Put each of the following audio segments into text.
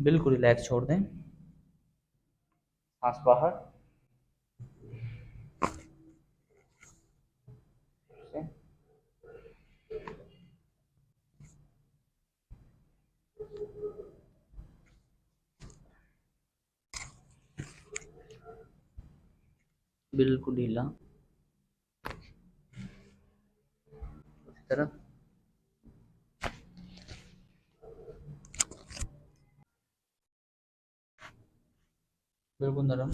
बिल्कुल रिलैक्स छोड़ दें, सांस बाहर से। बिल्कुल ढीला, उसी तरफ। बिल्कुल नरम।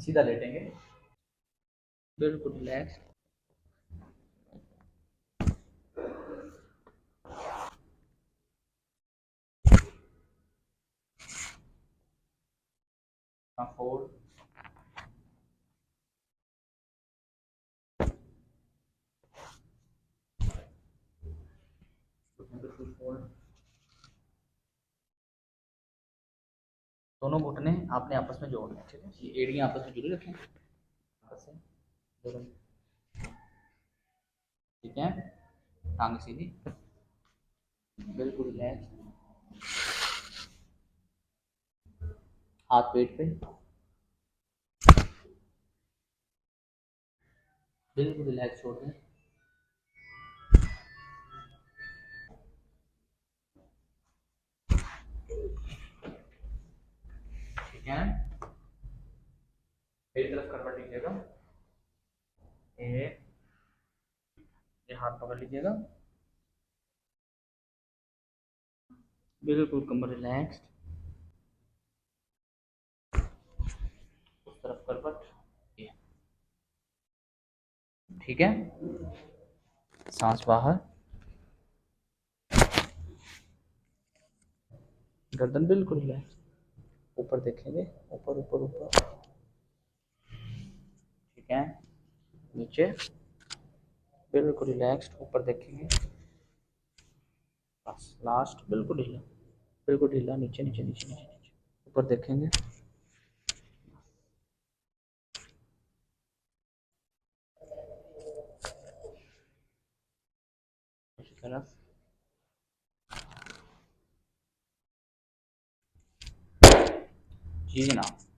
सीधा लेटेंगे, बिल्कुल रिलैक्स। फोल्ड, बिल्कुल फोल्ड। दोनों घुटने आपने आपस में जोड़ने, ठीक है, ये एड़ियां आपस में जुड़ी रखें, आपस से जोड़ें, ठीक है। टांग सीधी, बिल्कुल रिलैक्स। हाथ पेट पे, बिल्कुल रिलैक्स छोड़ दें। ठीक है, मेरी तरफ करवट लीजिएगा, एक, ये हाथ पकड़ लीजिएगा, बिल्कुल कमर रिलैक्स। उस तरफ करवट, ये, ठीक है। सांस बाहर, गर्दन बिल्कुल रिलैक्स, ऊपर देखेंगे, ऊपर ऊपर ऊपर, ठीक है। नीचे, बिल्कुल रिलैक्स, ऊपर देखेंगे, बस लास्ट, बिल्कुल ढीला, बिल्कुल ढीला, नीचे नीचे नीचे नीचे नीचे, ऊपर देखेंगे, इसी तरफ। जी जनाब।